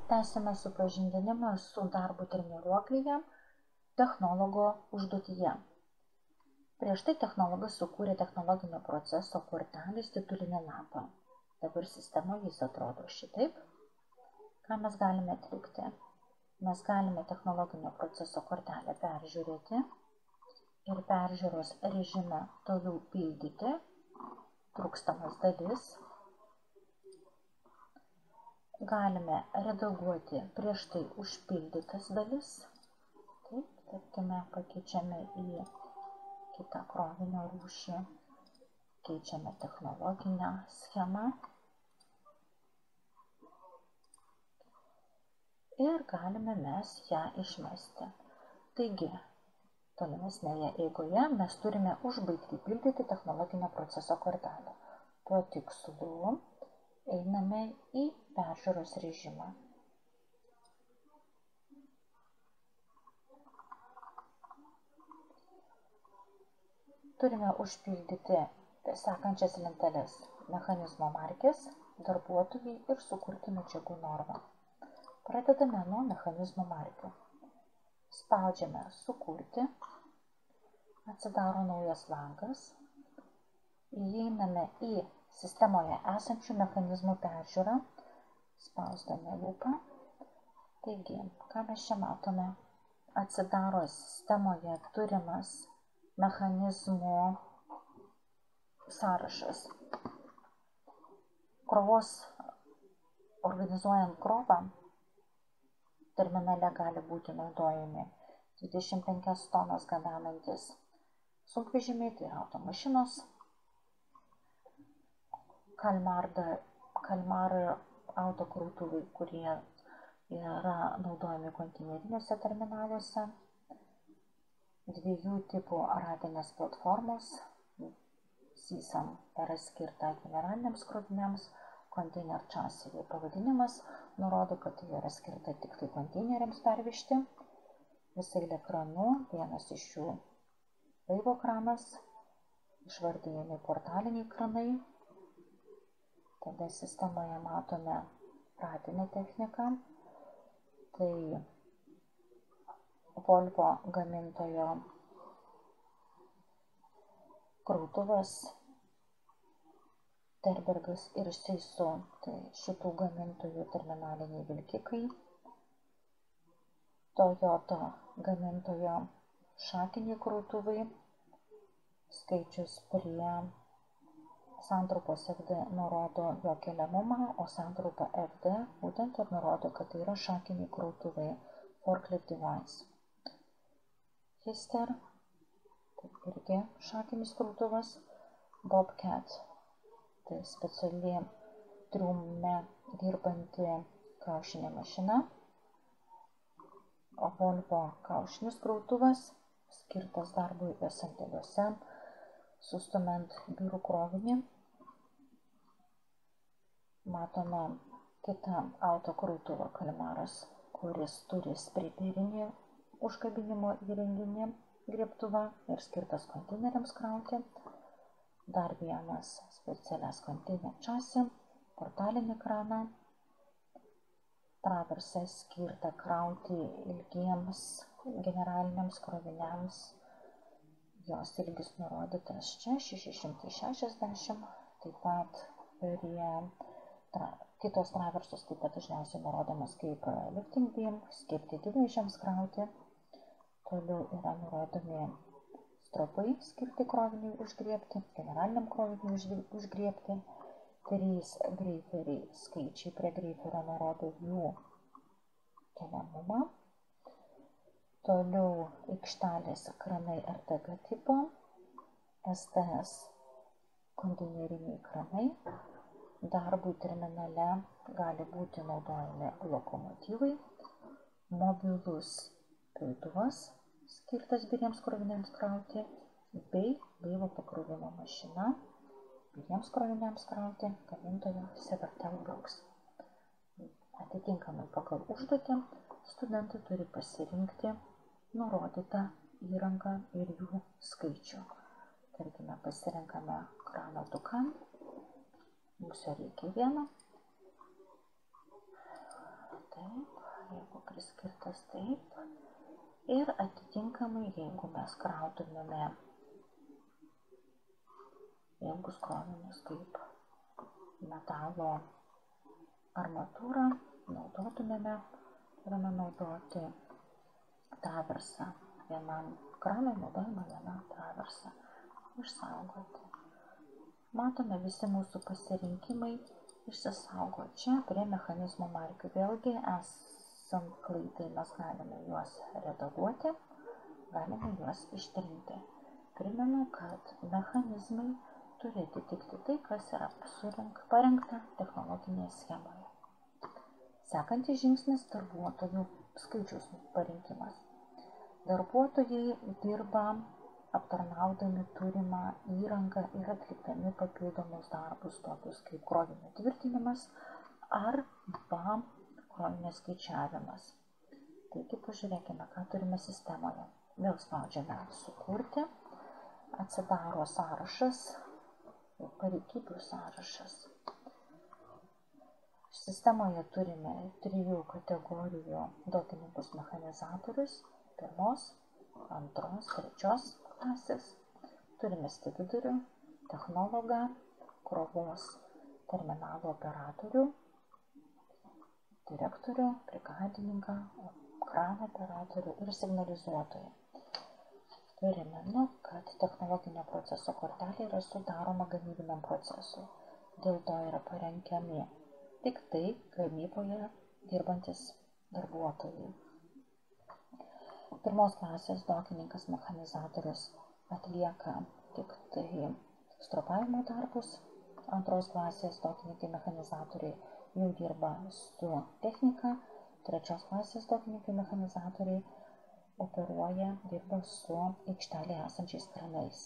Tęsime supažindinimą su darbu treniruoklyje technologo užduotyje. Prieš tai technologas sukūrė technologinio proceso kortelės titulinį lapą. Dabar sistemoje jis atrodo šitaip. Ką mes galime atlikti? Mes galime technologinio proceso kortelę peržiūrėti ir peržiūros režimą toliau pildyti trūkstamas dalis. Galime redaguoti prieš tai užpildytas dalis. Taip, tarkime, pakeičiame į kitą krovinio rūšį, keičiame technologinę schemą ir galime mes ją išmesti. Taigi, tolimesnėje eigoje mes turime užbaigti pildyti technologinio proceso kortelę. Tuo tikslu einame į peržiūros režimą. Turime užpildyti sekančias lenteles: mechanizmo markės, darbuotojai ir sukurti medžiagų normą. Pradedame nuo mechanizmo markių. Spaudžiame sukurti, atsidaro naujas langas, įeiname į sistemoje esančių mechanizmų peržiūrą, spausdami lupą. Taigi, ką mes čia matome? Atsidaro sistemoje turimas mechanizmų sąrašas. Krovos, organizuojant krovą, terminale gali būti naudojami 25 tonas gabenantis sunkvežimiai, tai yra automašinos, kalmar autokrautuvai, kurie yra naudojami konteineriniuose terminaluose, dviejų tipų ratinės platformos, SISAM yra skirta generaliniams kroviniams, container chassis pavadinimas nurodo, kad tai yra skirta tik tai konteineriams pervežti. Visai ekranų, vienas iš jų laivo kranas, išvardijami portaliniai kranai. Tada sistemoje matome ratinę techniką, tai Volvo gamintojo krautuvas, Terbergas ir Seisu, tai šitų gamintojų terminaliniai vilkikai, Toyota gamintojo šakiniai krautuvai, skaičius prie santraupos FD nurodo jo keliamumą, o santraupa FD būtent ir nurodo, kad tai yra šakiniai krautuvai, forklift device. Hister, tai irgi šakinis krautuvas, Bobcat, tai speciali triume dirbanti kaušinė mašina, o Volvo kaušinis krautuvas, skirtas darbui sandėliuose, sustumiant biurų krovinį. Matome kitą autokrautuvą Kalmaras, kuris turi spriperinį užkabinimo įrenginį griebtuvą ir skirtas konteineriams krauti. Dar vienas specialias konteinerio chassis, portalinį kraną, traversą skirtą krauti ilgiems generaliniams kroviniams. Jos ilgis nurodytas čia 660, taip pat prie kitos traversos taip pat dažniausiai nurodomas kaip lifting beam, skirti didmaišiams krauti. Toliau yra nurodomi stropai skirti kroviniui užgriebti, generaliniam kroviniui užgriebti. 3 greiferiai, skaičiai prie greiferio nurodo jų keliamumą. Toliau aikštelės kranai RTG tipo, STS konteineriniai kranai. Darbui terminale gali būti naudojami lokomotyvai, mobilus piltuvas, skirtas biriems kroviniams krauti, bei laivo pakrovimo mašina, biriems kroviniams krauti, gamintojo Severtel Brooks. Atitinkamai pagal užduotį studentai turi pasirinkti nurodytą įrangą ir jų skaičių. tarkime, pasirenkame kranuotuką, mums jo reikia vieno. Taip, jeigu priskirtas taip. Ir atitinkamai, jeigu mes krautumėme ilgus krovinius kaip metalo armatūrą, naudotumėme, turime naudoti traversą. Vienam kranui naudojame vieną traversą. Išsaugoti. Matome, visi mūsų pasirinkimai išsisaugo čia prie mechanizmo markių. Vėlgi, esant klaidai, mes galime juos redaguoti, galime juos ištrinti. Primenu, kad mechanizmai turi atitikti tai, kas yra parengta technologinėje schemoje. Sekantis žingsnis – darbuotojų skaičiaus parinkimas. Darbuotojai dirba aptarnaudami turimą įrangą ir atlikdami papildomus darbus, tokius kaip krovinio tvirtinimas arba krovinio skaičiavimas. Taigi pažiūrėkime, ką turime sistemoje. Vėl spaudžiame sukurti, atsidaro sąrašas, pareigybių sąrašas. Sistemoje turime 3 kategorijų dokininkus mechanizatorius, 1, 2, 3 klasės. Turime stebidorių, technologą, krovos terminalo operatorių, direktorių, brigadininką, krano operatorių ir signalizuotoją. Primenu, kad technologinio proceso kortelė yra sudaroma gamybiniam procesui. Dėl to yra parengiami tik tai gamyboje dirbantis darbuotojai. 1 klasės dokininkas mechanizatorius atlieka tik tai stropavimo darbus. 2 klasės dokininkai mechanizatoriai jau dirba su technika. 3 klasės dokininkai mechanizatoriai dirba su aikštelėje esančiais kranais.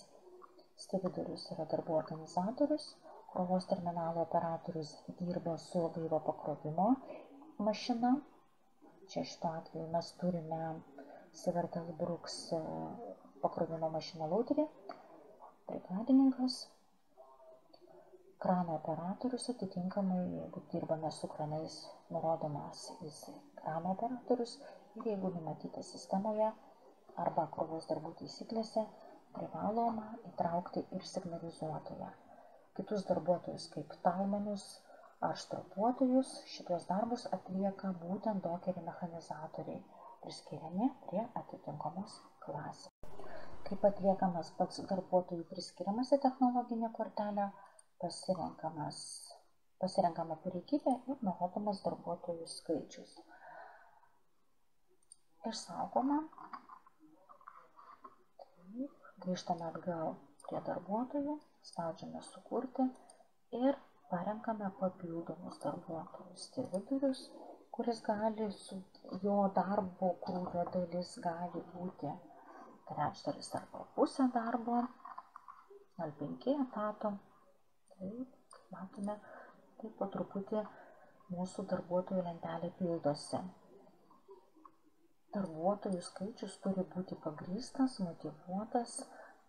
Stebidorius yra darbų organizatorius. Krovos terminalo operatorius dirba su laivo pakrovimo mašina. Čia šituo atveju mes turime Sivertal Brooks pakrovimo mašiną lauterį. Brigadininkas. Krano operatorius atitinkamai, jeigu dirbame su kranais, nurodomas jis krano operatorius. Ir jeigu numatyta sistemoje arba krovos darbų taisyklėse, privaloma įtraukti ir signalizuotoją. Kitus darbuotojus kaip talmanus ar stropuotojus, šitos darbus atlieka būtent dokeriai mechanizatoriai, priskiriami prie atitinkamos klasės. Kaip atliekamas pats darbuotojų priskiriamas į technologinę kortelę, pasirenkama pareigybė ir nurodomas darbuotojų skaičius. Išsaugoma. Grįžtame atgal prie darbuotojų, spaudžiame sukurti ir parenkame papildomus darbuotojus. Stebidorius, kuris gali, jo darbo krūvio dalis gali būti 1/3 arba pusė darbo, 0,5 etato. Taip, matome, taip po truputį mūsų darbuotojų lentelė pildosi. Darbuotojų skaičius turi būti pagrįstas, motyvuotas,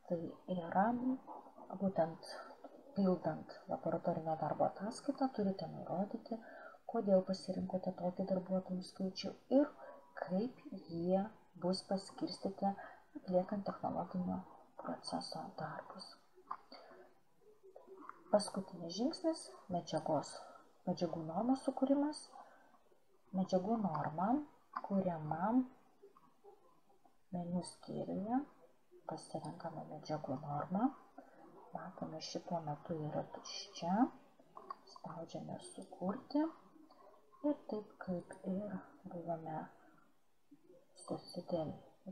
tai yra būtent pildant laboratorinio darbo ataskaitą turite nurodyti, kodėl pasirinkote tokį darbuotojų skaičių ir kaip jie bus paskirstyti atliekant technologinio proceso darbus. Paskutinis žingsnis – medžiagų normos sukūrimas. Medžiagų norma kuriama meniu skyriuje, pasirenkame medžiagų normą, matome šituo metu yra tuščia, spaudžiame sukurti ir taip kaip ir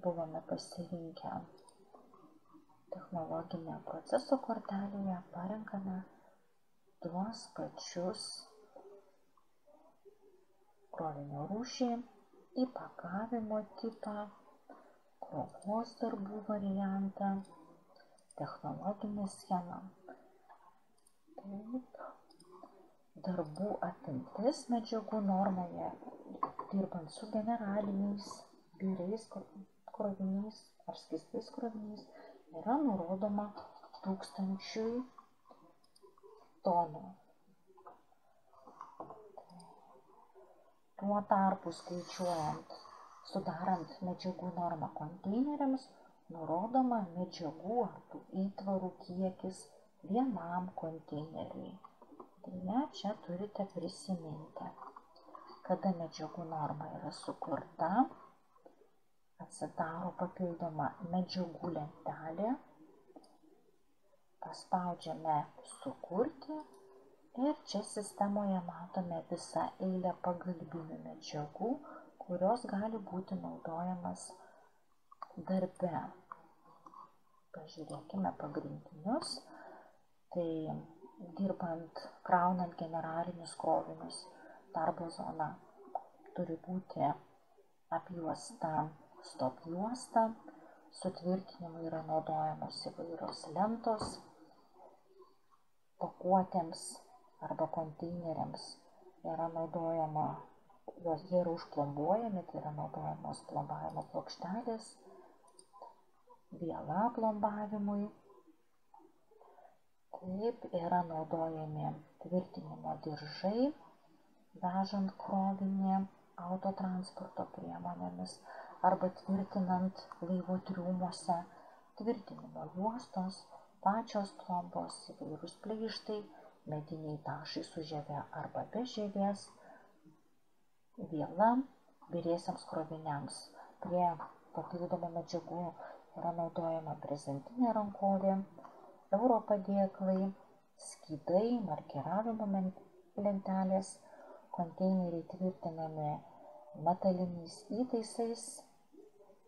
buvome pasirinkę technologinę proceso kortelėje, parenkame tuos pačius krovinio rūšį, įpakavimo tipą, krovos darbų variantą, technologinę schemą. Taip, darbų apimtis medžiagų normoje, dirbant su generaliniais, biriais kroviniais ar skystais kroviniais, yra nurodoma 1000 tonų. Tuo tarpu skaičiuojant, sudarant medžiagų normą konteineriams, nurodoma medžiagų ar tų įtvarų kiekis vienam konteineriui. Deja, čia turite prisiminti, kada medžiagų norma yra sukurta, atsidaro papildoma medžiagų lentelė, paspaudžiame sukurti ir čia sistemoje matome visą eilę pagalbinių medžiagų, kurios gali būti naudojamas darbe. Pažiūrėkime pagrindinius. Tai dirbant, kraunant generalinius krovinius, darbo zona turi būti apjuosta stop juosta, sutvirtinimui yra naudojamos įvairios lentos, pakuotėms arba konteineriams yra naudojama, jie yra užplombuojami, tai yra naudojamos plombavimo plokštelės, viela plombavimui. Taip yra naudojami tvirtinimo diržai, vežant krovinį autotransporto priemonėmis arba tvirtinant laivo triumuose, tvirtinimo juostos, pačios plombos, įvairūs pleištai, mediniai tašai su žieve arba be žievės, viela vyriesiams kroviniams. Prie papildomų medžiagų yra naudojama brezentinė rankovė, euro padėklai, skydai, markiravimo lentelės, konteineriai tvirtinami metaliniais įtaisais,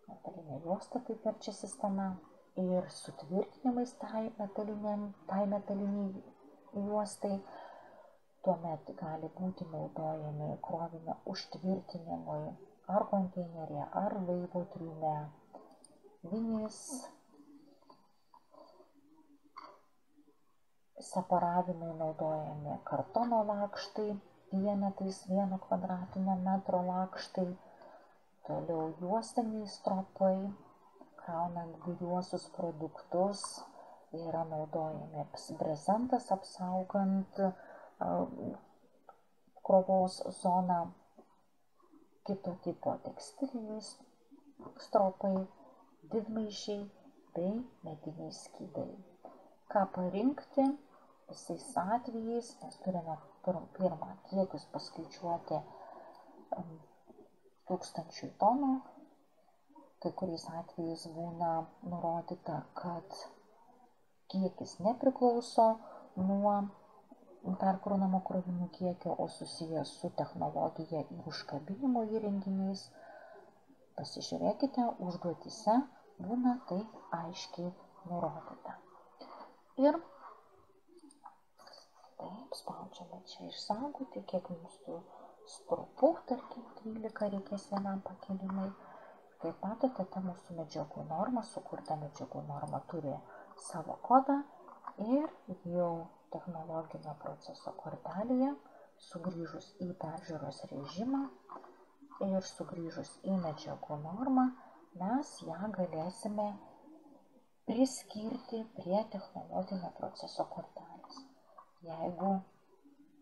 metalinė juosta taip verčia sistema, ir sutvirtinimais tai metaliniai juostai. Tuomet gali būti naudojami krovinio užtvirtinimui ar konteineryje, ar laivo triume, vinys, separavimui naudojami kartono lakštai, vienetais 1 kvadratinio metro lakštai, toliau juostiniai stropai, kraunant biriuosius produktus, yra naudojami brezentas apsaugant krovos zoną, kito tipo tekstiliniai stropai, didmaišiai bei mediniai skydai. Ką parinkti visais atvejais, mes turime pirmą kiekius paskaičiuoti 1000 tonų. Kai kuriais atvejais būna nurodyta, kad kiekis nepriklauso nuo perkraunamo krovinių kiekio, o susijęs su technologija ir užkabinimo įrenginiais. Pasižiūrėkite, užduotyse būna tai aiškiai nurodyta. Ir taip, spaudžiame čia išsaugoti, kiek mūsų stropų, tarkim 12 reikės vienam pakelimui. Kaip matote, ta mūsų medžiagų norma, sukurta medžiagų norma turi savo kodą ir jau technologinio proceso kortelėje, sugrįžus į peržiūros režimą ir sugrįžus į medžiagų normą, mes ją galėsime priskirti prie technologinio proceso kortelės. Jeigu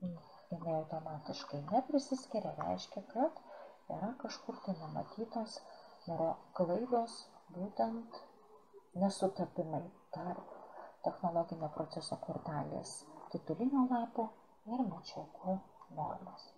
jinai automatiškai neprisiskiria, reiškia, kad yra kažkur tai numatytos klaidos, būtent nesutapimai tarp technologinio proceso kortelės titulinio lapo ir medžiagų normos.